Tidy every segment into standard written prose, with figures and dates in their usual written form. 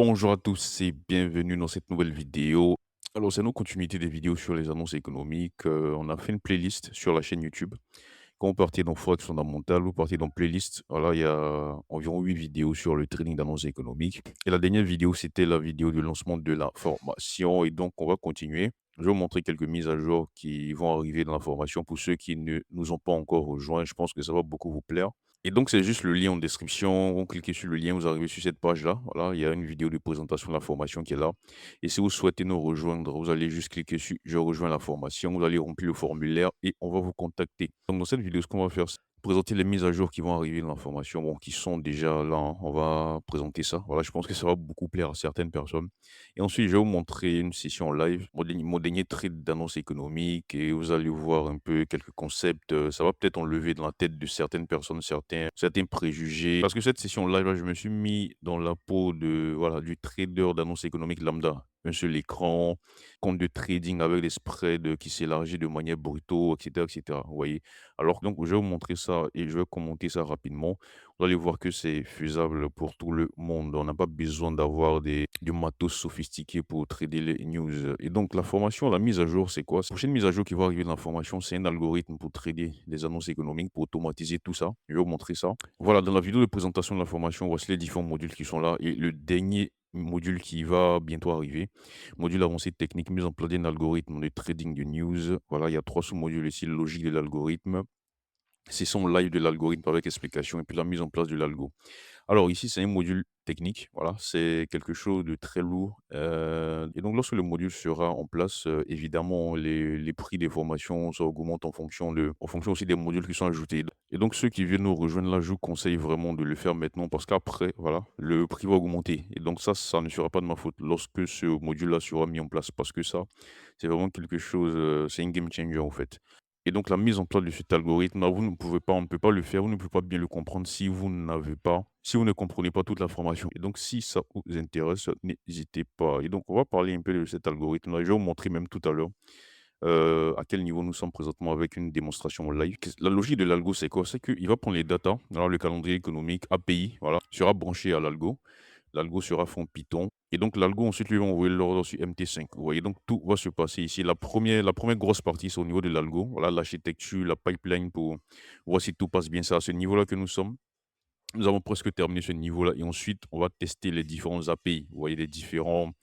Bonjour à tous et bienvenue dans cette nouvelle vidéo. Alors, c'est nos continuités des vidéos sur les annonces économiques. On a fait une playlist sur la chaîne YouTube. Quand vous partez dans Forex fondamental, vous partez dans playlist. Voilà, il y a environ 8 vidéos sur le trading d'annonces économiques. Et la dernière vidéo, c'était la vidéo de lancement de la formation. Et donc, on va continuer. Je vais vous montrer quelques mises à jour qui vont arriver dans la formation pour ceux qui ne nous ont pas encore rejoints. Je pense que ça va beaucoup vous plaire. Et donc, c'est juste le lien en description. Vous cliquez sur le lien, vous arrivez sur cette page-là. Voilà, il y a une vidéo de présentation de la formation qui est là. Et si vous souhaitez nous rejoindre, vous allez juste cliquer sur «Je rejoins la formation», vous allez remplir le formulaire et on va vous contacter. Donc, dans cette vidéo, ce qu'on va faire, c'est présenter les mises à jour qui vont arriver dans la formation, bon, qui sont déjà là, hein. On va présenter ça. Voilà, je pense que ça va beaucoup plaire à certaines personnes. Et ensuite, je vais vous montrer une session live, mon dernier trade d'annonce économique, et vous allez voir un peu quelques concepts. Ça va peut-être enlever dans la tête de certaines personnes certains préjugés. Parce que cette session live, là, je me suis mis dans la peau de, voilà, du trader d'annonce économique lambda. Un seul écran, compte de trading avec des spreads qui s'élargit de manière brutale, etc., etc. Vous voyez? Alors, donc, je vais vous montrer ça et je vais commenter ça rapidement. Vous allez voir que c'est faisable pour tout le monde. On n'a pas besoin d'avoir du matos sophistiqué pour trader les news. Et donc, la formation, la mise à jour, c'est quoi? La prochaine mise à jour qui va arriver dans la formation, c'est un algorithme pour trader les annonces économiques, pour automatiser tout ça. Je vais vous montrer ça. Voilà, dans la vidéo de présentation de la formation, voici les différents modules qui sont là. Et le dernier module qui va bientôt arriver, module avancé technique, mise en place d'un algorithme de trading de news. Voilà, il y a trois sous-modules ici, logique de l'algorithme, session live de l'algorithme avec explication et puis la mise en place de l'algo. Alors ici, c'est un module technique, voilà, c'est quelque chose de très lourd, et donc lorsque le module sera en place, évidemment les prix des formations, ça augmente en fonction aussi des modules qui sont ajoutés et donc ceux qui viennent nous rejoindre là, je vous conseille vraiment de le faire maintenant parce qu'après, voilà, le prix va augmenter et donc ça ne sera pas de ma faute lorsque ce module-là sera mis en place parce que ça, c'est vraiment quelque chose, c'est un game changer en fait. Et donc la mise en place de cet algorithme-là, on ne peut pas le faire, vous ne pouvez pas bien le comprendre si vous ne comprenez pas toute la formation. Et donc si ça vous intéresse, n'hésitez pas. Et donc on va parler un peu de cet algorithme-là. Je vais vous montrer même tout à l'heure, à quel niveau nous sommes présentement avec une démonstration live. La logique de l'algo, c'est quoi? C'est qu'il va prendre les datas, alors le calendrier économique API, voilà, sera branché à l'algo. L'algo sera fond Python et donc l'algo ensuite lui va envoyer l'ordre sur MT5. Vous voyez donc tout va se passer ici. La première grosse partie, c'est au niveau de l'algo. Voilà l'architecture, la pipeline pour voir si tout passe bien. C'est à ce niveau-là que nous sommes. Nous avons presque terminé ce niveau-là et ensuite on va tester les différents API. Vous voyez les différents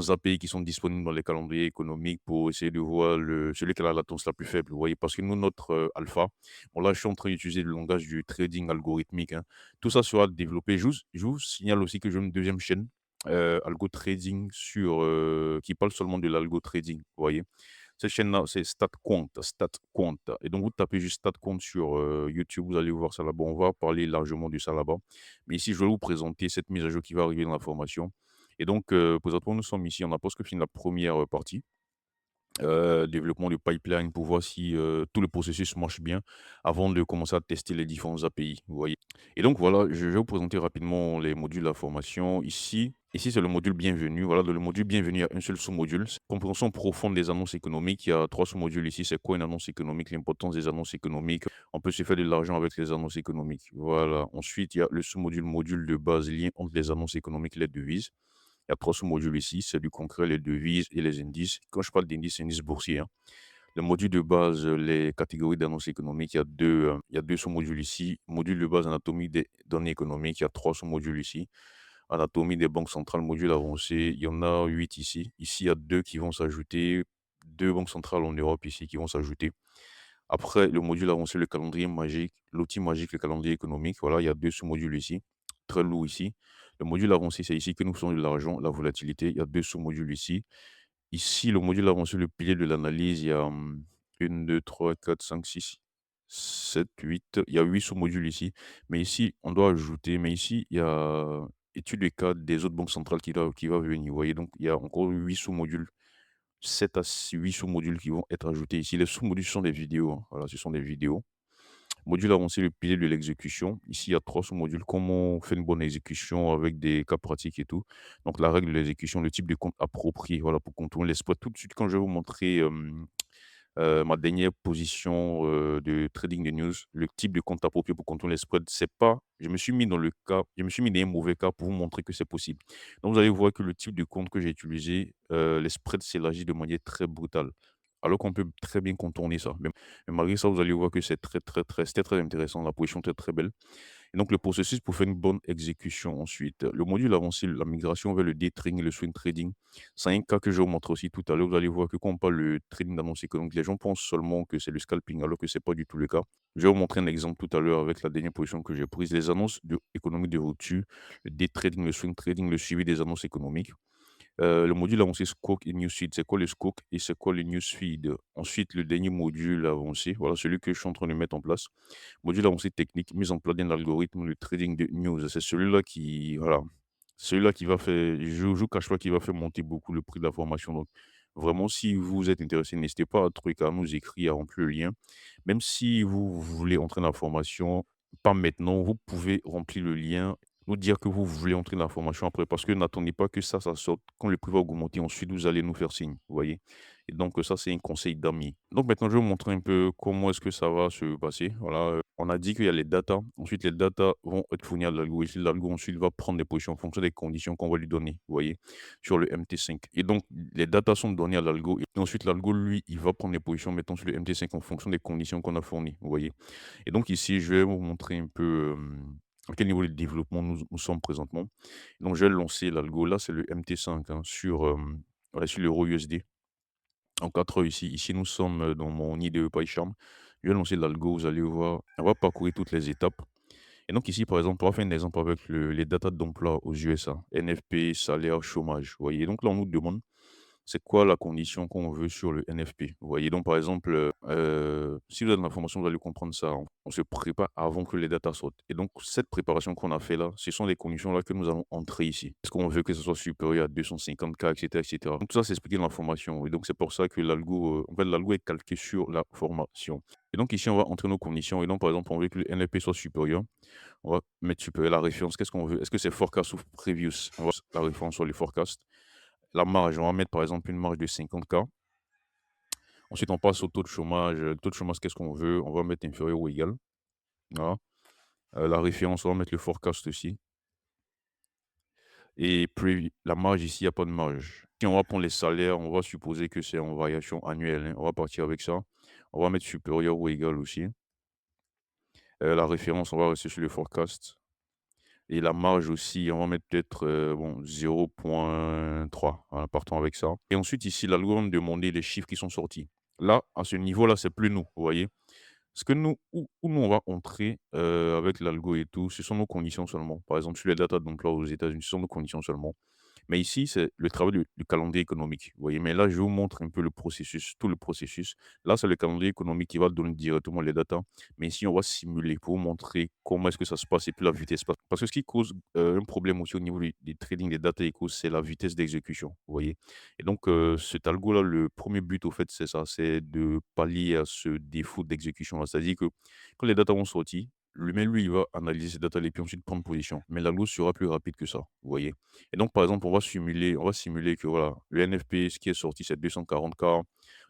API qui sont disponibles dans les calendriers économiques pour essayer de voir celui qui a la latence la plus faible. Vous voyez, parce que nous, notre alpha, bon là, je suis en train d'utiliser le langage du trading algorithmique, hein. Tout ça sera développé. Je vous signale aussi que j'ai une deuxième chaîne, Algo Trading, qui parle seulement de l'algo trading. Vous voyez, cette chaîne-là, c'est StatQuant, StatQuant. Et donc, vous tapez juste StatQuant sur YouTube, vous allez voir ça là-bas. On va parler largement de ça là-bas. Mais ici, je vais vous présenter cette mise à jour qui va arriver dans la formation. Et donc, présentement, nous sommes ici, on a presque fini la première partie, développement du pipeline pour voir si tout le processus marche bien avant de commencer à tester les différents API, vous voyez. Et donc, voilà, je vais vous présenter rapidement les modules de la formation. Ici c'est le module bienvenue. Voilà, dans le module bienvenue, il y a un seul sous-module. C'est compréhension profonde des annonces économiques. Il y a trois sous-modules ici. C'est quoi une annonce économique? L'importance des annonces économiques. On peut se faire de l'argent avec les annonces économiques. Voilà. Ensuite, il y a le sous-module module de base, lien entre les annonces économiques et les devises. Il y a 3 sous-modules ici, c'est du concret, les devises et les indices. Quand je parle d'indices, c'est indices boursiers, hein. Le module de base, les catégories d'annonces économiques, il y a deux sous-modules ici. Module de base, anatomie des données économiques, il y a 3 sous-modules ici. Anatomie des banques centrales, module avancé, il y en a 8 ici. Ici, il y a 2 qui vont s'ajouter, 2 banques centrales en Europe ici qui vont s'ajouter. Après, le module avancé, le calendrier magique, l'outil magique, le calendrier économique. Voilà, il y a 2 sous-modules ici, très lourd ici. Le module avancé, c'est ici que nous faisons de l'argent, la volatilité. Il y a 2 sous-modules ici. Ici, le module avancé, le pilier de l'analyse, il y a 1, 2, 3, 4, 5, 6, 7, 8. Il y a 8 sous-modules ici. Mais ici, on doit ajouter. Mais ici, il y a étude des cas des autres banques centrales qui va venir. Vous voyez, donc il y a encore 8 sous-modules, 7 à 8 sous-modules qui vont être ajoutés ici. Les sous-modules sont des vidéos, hein. Voilà, ce sont des vidéos. Module avancé, le pilier de l'exécution. Ici, il y a 3 sous-modules. Comment on fait une bonne exécution avec des cas pratiques et tout. Donc, la règle de l'exécution, le type de compte approprié, voilà, pour contourner les spreads. Tout de suite, quand je vais vous montrer Ma dernière position, de trading de news, le type de compte approprié pour contrôler les spreads, c'est pas je me suis mis dans un mauvais cas pour vous montrer que c'est possible. Donc vous allez voir que le type de compte que j'ai utilisé, les spreads s'élargissent de manière très brutale, alors qu'on peut très bien contourner ça. Mais malgré ça, vous allez voir que c'est c'était très intéressant, la position était très belle. Et donc le processus pour faire une bonne exécution ensuite, le module avancé, la migration vers le day trading et le swing trading, c'est un cas que je vais vous montrer aussi tout à l'heure. Vous allez voir que quand on parle de trading d'annonce économique, les gens pensent seulement que c'est le scalping, alors que c'est pas du tout le cas. Je vais vous montrer un exemple tout à l'heure avec la dernière position que j'ai prise. Les annonces économiques de rupture, le day trading, le swing trading, le suivi des annonces économiques. Le module avancé Scope et Newsfeed. C'est quoi le Scope et c'est quoi le Newsfeed? Ensuite, le dernier module avancé, voilà celui que je suis en train de mettre en place. Module avancé technique, mise en place d'un algorithme de trading de news. C'est celui-là qui, voilà, celui-là qui va faire, je ne vous cache pas qu'il va faire monter beaucoup le prix de la formation. Donc, vraiment, si vous êtes intéressé, n'hésitez pas à nous écrire, à remplir le lien. Même si vous voulez entrer dans la formation, pas maintenant, vous pouvez remplir le lien, nous dire que vous voulez entrer dans la formation après, parce que n'attendez pas que ça sorte. Quand le prix va augmenter, ensuite, vous allez nous faire signe, vous voyez. Et donc, ça, c'est un conseil d'amis. Donc, maintenant, je vais vous montrer un peu comment est-ce que ça va se passer. Voilà, on a dit qu'il y a les datas. Ensuite, les datas vont être fournies à l'algo. Ici, l'algo, ensuite, va prendre des positions en fonction des conditions qu'on va lui donner, vous voyez, sur le MT5. Et donc, les datas sont données à l'algo. Et ensuite, l'algo, lui, il va prendre des positions, mettons, sur le MT5 en fonction des conditions qu'on a fournies, vous voyez. Et donc, ici, je vais vous montrer un peu à quel niveau de développement nous sommes présentement. Donc, je vais lancer l'algo. Là, c'est le MT5 hein, voilà, sur l'euro USD en 4 heures ici. Ici, nous sommes dans mon IDE PyCharm. Je vais lancer l'algo. Vous allez voir, on va parcourir toutes les étapes. Et donc ici, par exemple, on va faire un exemple avec les datas d'emploi aux USA, NFP, salaire, chômage. Vous voyez, donc là, on nous demande c'est quoi la condition qu'on veut sur le NFP. Vous voyez, donc par exemple, si vous avez de l'information, vous allez comprendre ça. On se prépare avant que les datas sortent. Et donc, cette préparation qu'on a fait là, ce sont les conditions là que nous allons entrer ici. Est-ce qu'on veut que ce soit supérieur à 250K, etc., etc. Donc, tout ça, c'est expliqué dans la formation. Et donc, c'est pour ça que l'algo, en fait, l'algo est calqué sur la formation. Et donc, ici, on va entrer nos conditions. Et donc, par exemple, on veut que le NFP soit supérieur. On va mettre supérieur la référence. Qu'est-ce qu'on veut? Est-ce que c'est forecast ou previous? On va la référence sur les forecasts. La marge, on va mettre par exemple une marge de 50K. Ensuite, on passe au taux de chômage. Le taux de chômage, qu'est-ce qu'on veut? On va mettre inférieur ou égal. Voilà. La référence, on va mettre le forecast aussi. Et puis, la marge ici, il n'y a pas de marge. Si on va prendre les salaires, on va supposer que c'est en variation annuelle, hein. On va partir avec ça. On va mettre supérieur ou égal aussi. La référence, on va rester sur le forecast. Et la marge aussi, on va mettre peut-être bon, 0,3. Voilà, partons avec ça. Et ensuite, ici, l'algo va me demander les chiffres qui sont sortis. Là, à ce niveau-là, c'est plus nous, vous voyez. Ce que nous, où nous, on va entrer avec l'algo et tout, ce sont nos conditions seulement. Par exemple, sur les datas d'emploi aux États-Unis, ce sont nos conditions seulement. Mais ici, c'est le travail du calendrier économique. Vous voyez, mais là, je vous montre un peu le processus, tout le processus. Là, c'est le calendrier économique qui va donner directement les datas. Mais ici, on va simuler pour vous montrer comment est-ce que ça se passe et puis la vitesse. Parce que ce qui cause un problème aussi au niveau des trading des data equals, c'est la vitesse d'exécution. Vous voyez. Et donc, cet algo-là, le premier but, au fait, c'est ça, c'est de pallier à ce défaut d'exécution-là. C'est-à-dire que quand les datas vont sortir, l'humain, lui, il va analyser ces datas et puis ensuite prendre position. Mais l'algo sera plus rapide que ça. Vous voyez. Et donc, par exemple, on va simuler que voilà, le NFP, ce qui est sorti, c'est 240K.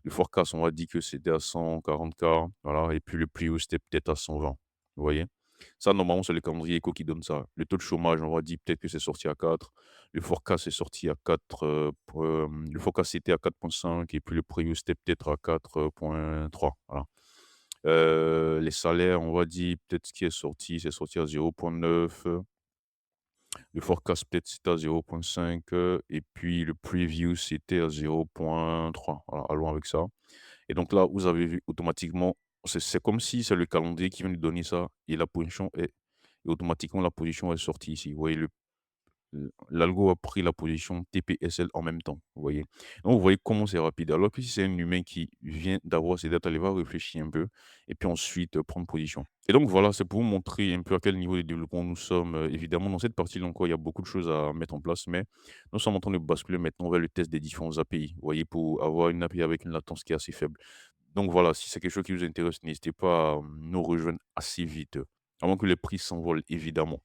Le forecast, on va dire que c'était à 140K. Voilà, et puis le plus haut, c'était peut-être à 120. Vous voyez? Ça, normalement, c'est le calendrier éco qui donne ça. Le taux de chômage, on va dire peut-être que c'est sorti à 4. Le forecast est sorti à 4. Le forecast était à 4,5 et puis le preview, c'était peut-être à 4,3. Voilà. Les salaires, on va dire peut-être ce qui est sorti, c'est sorti à 0,9. Le forecast, peut-être, c'était à 0,5 et puis le preview, c'était à 0,3. Voilà, allons avec ça. Et donc là, vous avez vu automatiquement, c'est comme si c'est le calendrier qui vient de donner ça et la position est et automatiquement la position est sortie ici. Vous voyez l'algo a pris la position TPSL en même temps, vous voyez? Donc vous voyez comment c'est rapide. Alors que si c'est un humain qui vient d'avoir ces datas, il va réfléchir un peu et puis ensuite, prendre position. Et donc voilà, c'est pour vous montrer un peu à quel niveau de développement nous sommes. Évidemment, dans cette partie-là encore, il y a beaucoup de choses à mettre en place, mais nous sommes en train de basculer maintenant vers le test des différents API, vous voyez? Pour avoir une API avec une latence qui est assez faible. Donc voilà, si c'est quelque chose qui vous intéresse, n'hésitez pas à nous rejoindre assez vite, avant que les prix s'envolent évidemment.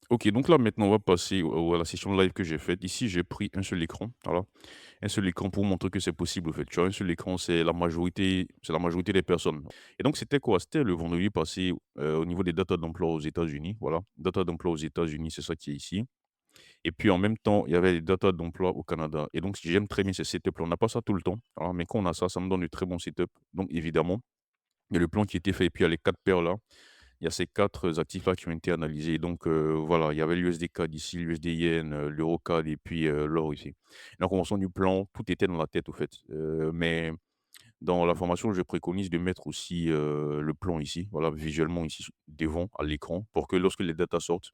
OK, donc là, maintenant, on va passer à la session live que j'ai faite. Ici, j'ai pris un seul écran, voilà. Un seul écran pour montrer que c'est possible, en fait. Tu vois, un seul écran, c'est la majorité des personnes. Et donc, c'était quoi? C'était le vendredi passé, au niveau des datas d'emploi aux États-Unis, voilà. Data d'emploi aux États-Unis, c'est ça qui est ici. Et puis, en même temps, il y avait les datas d'emploi au Canada. Et donc, j'aime très bien ces setups-là. On n'a pas ça tout le temps, voilà, mais quand on a ça, ça me donne de très bons setups. Donc, évidemment, il y a le plan qui était fait et puis il y a les 4 paires là. Il y a ces 4 actifs-là qui ont été analysés. Donc, voilà, il y avait l'USD CAD ici, l'USD Yen, l'EuroCAD et puis, l'or ici. Donc en fonction du plan, tout était dans la tête, au fait. Mais dans la formation, je préconise de mettre aussi, le plan ici, voilà, visuellement ici, devant, à l'écran, pour que lorsque les datas sortent,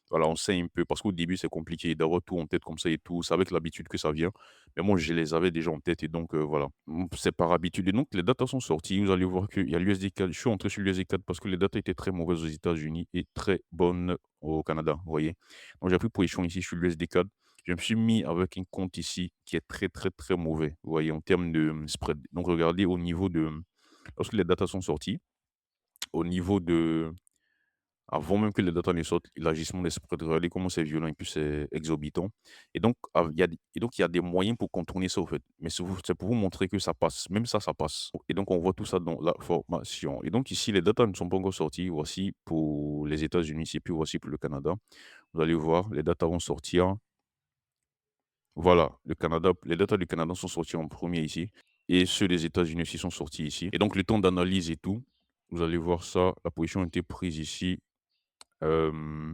voilà, on sait un peu parce qu'au début, c'est compliqué d'avoir tout en tête comme ça et tout. C'est avec l'habitude que ça vient. Mais moi, je les avais déjà en tête et donc, voilà. C'est par habitude et donc les datas sont sorties. Vous allez voir qu'il y a l'USD CAD. Je suis entré sur l'USD CAD parce que les datas étaient très mauvaises aux États-Unis et très bonnes au Canada, vous voyez? Donc j'ai pris position ici sur l'USD CAD. Je me suis mis avec un compte ici qui est très, très, très mauvais, vous voyez? En termes de, spread. Donc regardez au niveau de, lorsque les datas sont sorties, au niveau de avant même que les datas ne sortent, l'agissement des spreads, regardez comment c'est violent et puis c'est exorbitant. Et donc, il y a des moyens pour contourner ça, au fait. Mais c'est pour vous montrer que ça passe. Même ça passe. Et donc, on voit tout ça dans la formation. Et donc, ici, les datas ne sont pas encore sorties. Voici pour les États-Unis et puis voici pour le Canada. Vous allez voir, les datas vont sortir. Voilà, le Canada, les datas du Canada sont sortis en premier ici. Et ceux des États-Unis aussi sont sortis ici. Et donc, le temps d'analyse et tout, vous allez voir ça. La position a été prise ici. Euh,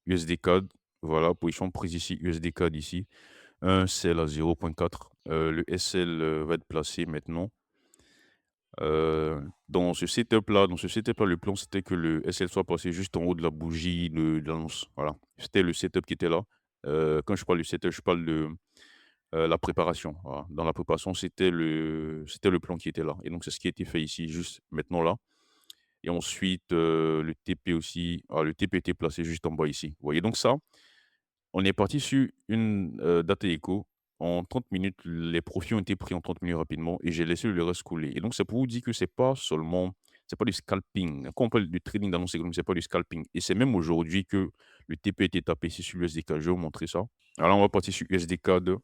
USD CAD, voilà, position prise ici, USD CAD ici, un sell à 0,4. Le SL va être placé maintenant. Dans ce setup-là, le plan c'était que le SL soit passé juste en haut de la bougie de l'annonce. Voilà, c'était le setup qui était là. Quand je parle du setup, je parle de la préparation. Voilà. Dans la préparation, c'était le plan qui était là. Et donc, c'est ce qui a été fait ici, juste maintenant là. Et ensuite, le TP aussi. Ah, le TP était placé juste en bas ici. Vous voyez, donc ça, on est parti sur une, data echo. En 30 minutes, les profits ont été pris en 30 minutes rapidement et j'ai laissé le reste couler et donc c'est pour vous dire que c'est pas du scalping. Quand on parle du trading d'annonce économique, c'est pas du scalping et c'est même aujourd'hui que le TP a été tapé ici sur l'USD CAD. Je vais vous montrer ça. Alors on va partir sur USD CAD.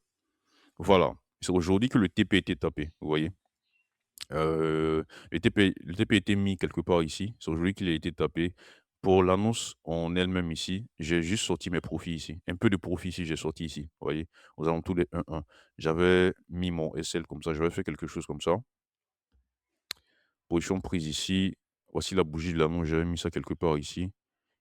Voilà, c'est aujourd'hui que le TP a été tapé, vous voyez? Le TP a été mis quelque part ici. C'est aujourd'hui qu'il a été tapé. Pour l'annonce en elle-même ici, j'ai juste sorti mes profits ici. Un peu de profit ici, j'ai sorti ici. Vous voyez? Aux alentours des 1,1. J'avais mis mon SL comme ça, j'avais fait quelque chose comme ça. Position prise ici. Voici la bougie de l'annonce, j'avais mis ça quelque part ici.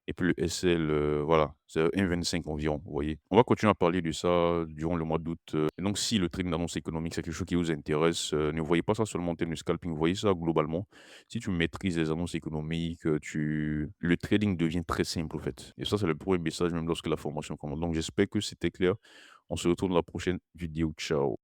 Et puis le SL, voilà, c'est 1,25 environ, vous voyez? On va continuer à parler de ça durant le mois d'août, et donc si le trading d'annonce économique, c'est quelque chose qui vous intéresse, ne voyez pas ça seulement en termes de scalping, voyez ça globalement. Si tu maîtrises les annonces économiques, le trading devient très simple, en fait. Et ça, c'est le premier message même lorsque la formation commence. Donc j'espère que c'était clair. On se retrouve dans la prochaine vidéo. Ciao.